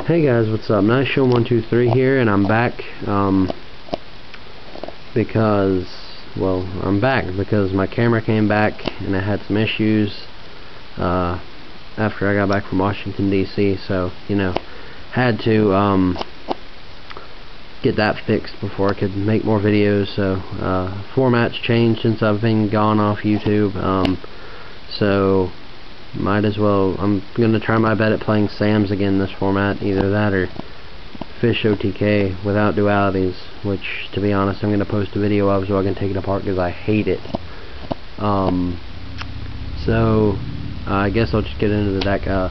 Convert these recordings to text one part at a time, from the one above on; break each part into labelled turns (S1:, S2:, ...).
S1: Hey guys, what's up? NightShow123 here, and I'm back because, well, I'm back because my camera came back and I had some issues after I got back from Washington DC, so, you know, had to get that fixed before I could make more videos. So format's changed since I've been gone off YouTube, so might as well, I'm gonna try my bet at playing Sam's again in this format, either that or Fish OTK without dualities, which, to be honest, I'm gonna post a video of so I can take it apart because I hate it. So I guess I'll just get into the deck. 2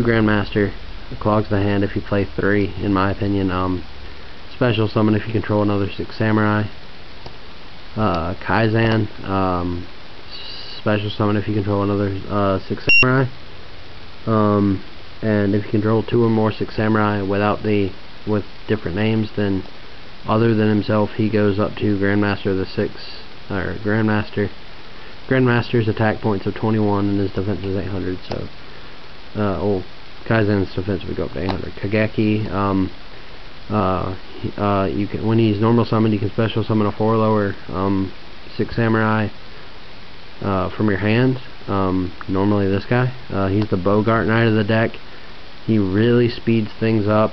S1: Grandmaster clogs the hand if you play 3, in my opinion. Special summon if you control another 6 Samurai. Kaizen, special summon if you control another 6 Samurai. And if you control 2 or more 6 Samurai with different names, then other than himself, he goes up to Grandmaster of the 6, or Grandmaster's attack points of 21 and his defense is 800. So, Kaizen's defense would go up to 800. Kageki, you can, when he's normal summoned, you can special summon a 4 lower 6 Samurai from your hand. Normally this guy. He's the Bogart Knight of the deck. He really speeds things up.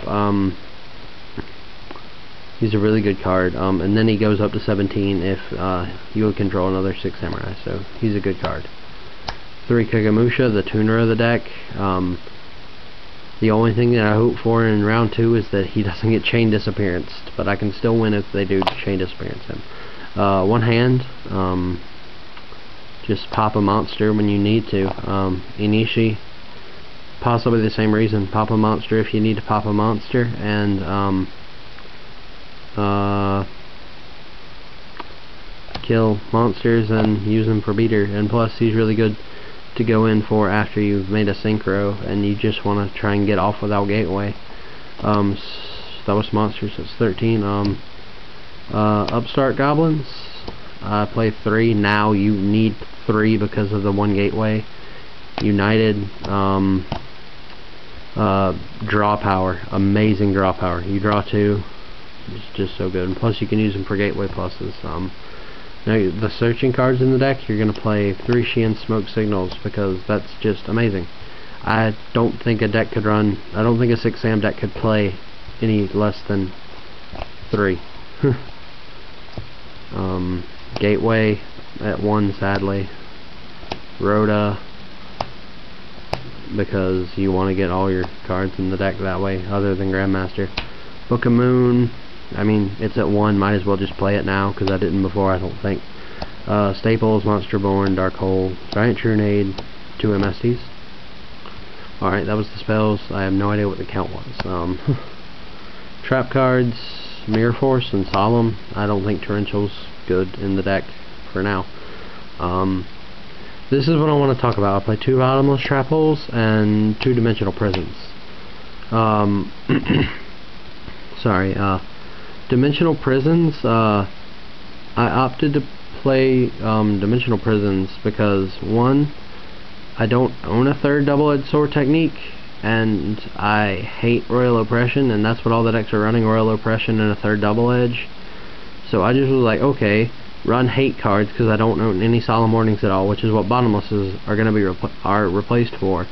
S1: He's a really good card. And then he goes up to 17 if you would control another 6 Samurai. So he's a good card. 3 Kagemusha, the tuner of the deck. The only thing that I hope for in round 2 is that he doesn't get chain disappearance, but I can still win if they do chain disappearance him. 1 hand. Just pop a monster when you need to. Inishi, possibly the same reason. Pop a monster if you need to pop a monster, and kill monsters and use them for beater. And plus, he's really good to go in for after you've made a synchro and you just want to try and get off without gateway. So that was monsters. That's 13. Upstart goblins. I play 3. Now you need 3 because of the 1 gateway. United, draw power, amazing draw power. You draw 2, it's just so good. And plus you can use them for gateway pluses. Now the searching cards in the deck, you're gonna play 3 Xian Smoke Signals because that's just amazing. I don't think a deck could run. I don't think a 6 Sam deck could play any less than 3. Gateway at 1, sadly. Rhoda, because you want to get all your cards in the deck that way, other than Grandmaster. Book of Moon, I mean, it's at 1, might as well just play it now, because I didn't before, I don't think. Staples, Monsterborn, Dark Hole, Giant Trunade, 2 MSTs. Alright, that was the spells. I have no idea what the count was. Trap cards, Mirror Force, and Solemn. I don't think Torrential's good in the deck for now. This is what I want to talk about. I play 2 Bottomless Trap Holes and 2 Dimensional Prisons. Sorry, Dimensional Prisons, I opted to play Dimensional Prisons because, 1, I don't own a 3rd double-edged sword technique, and I hate Royal Oppression, and that's what all the decks are running, Royal Oppression and a 3rd double edge. So I just was like, okay, run hate cards because I don't own any Solemn Warnings at all, which is what Bottomlesses are going to be replaced for,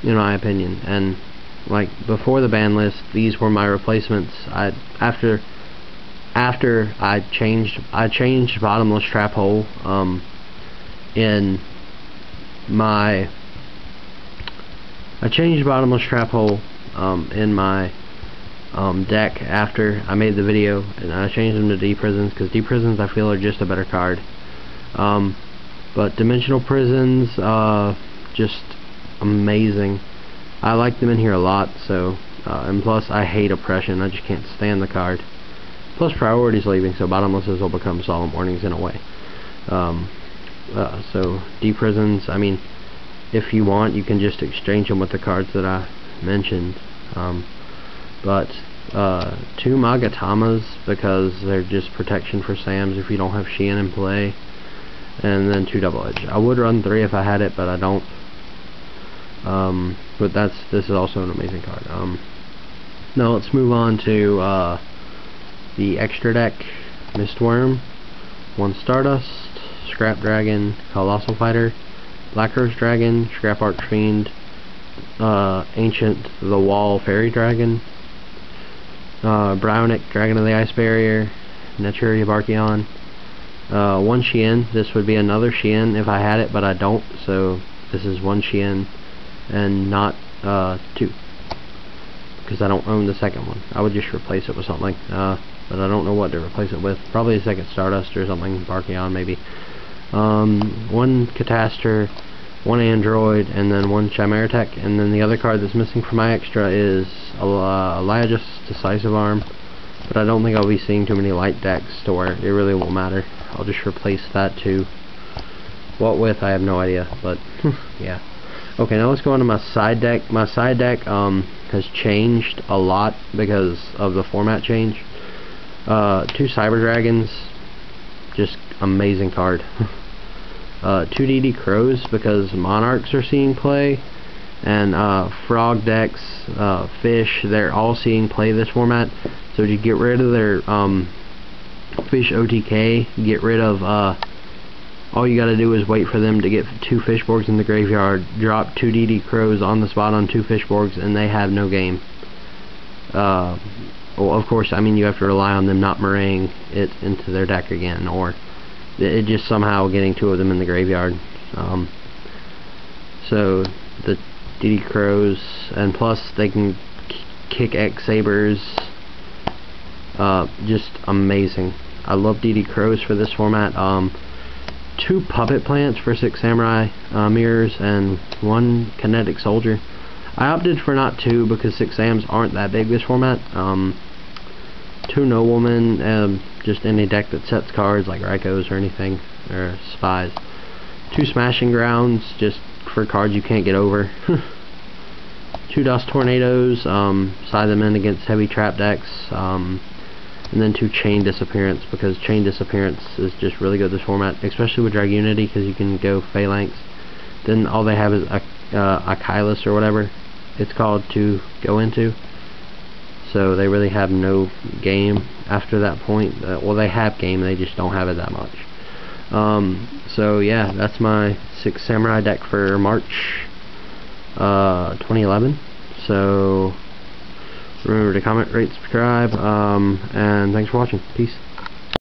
S1: in my opinion. And like before the ban list, these were my replacements. After I changed Bottomless Trap Hole in my deck after I made the video, and I changed them to D-Prisons because D-Prisons I feel are just a better card. But Dimensional Prisons, just amazing. I like them in here a lot. So and plus I hate Oppression. I just can't stand the card. Plus Priority's leaving, so Bottomlesses will become Solemn Warnings in a way. So D-Prisons, I mean, if you want, you can just exchange them with the cards that I mentioned. But 2 Magatamas because they're just protection for Sams if you don't have Xian in play, and then 2 Double Edge. I would run 3 if I had it, but I don't. But this is also an amazing card. Now let's move on to the extra deck. Mistworm, 1 Stardust, Scrap Dragon, Colossal Fighter, Black Rose Dragon, Scrap Archfiend, Ancient the Wall Fairy Dragon, Bryonic Dragon of the Ice Barrier, Naturia Barkion, 1 Shien. This would be another Shien if I had it, but I don't, so this is 1 Shien and not 2, because I don't own the second one. I would just replace it with something, but I don't know what to replace it with. Probably a second Stardust or something, Barkion maybe. 1 Catastor, 1 Android, and then 1 Chimeratech, and then the other card that's missing from my extra is Eliagus Decisive Arm, but I don't think I'll be seeing too many light decks to where it really won't matter. I'll just replace that too. What with, I have no idea, but yeah. Okay, now let's go into my side deck. My side deck has changed a lot because of the format change. 2 Cyber Dragons, just amazing card. 2 DD Crows because Monarchs are seeing play, and Frog decks, Fish, they're all seeing play this format. So to get rid of their Fish OTK, get rid of all you gotta do is wait for them to get 2 Fishborgs in the graveyard, drop 2 DD Crows on the spot on 2 Fishborgs, and they have no game. Well, of course, I mean, you have to rely on them not murraying it into their deck again, or it just somehow getting 2 of them in the graveyard. So the DD Crows, and plus they can kick X Sabers. Just amazing. I love DD Crows for this format. 2 Puppet Plants for 6 Samurai Mirrors, and 1 Kinetic Soldier. I opted for not 2 because 6 Sams aren't that big this format. 2 Noblemen, just any deck that sets cards like Raikos or anything, or Spies. 2 Smashing Grounds, just for cards you can't get over. 2 Dust Tornadoes, side them in against heavy trap decks. And then 2 Chain Disappearance, because Chain Disappearance is just really good this format, especially with Dragunity, because you can go Phalanx. Then all they have is a Kylus or whatever it's called to go into. So they really have no game after that point. Well, they have game, they just don't have it that much. So yeah, that's my 6 Samurai deck for March 2011. So remember to comment, rate, subscribe, and thanks for watching. Peace.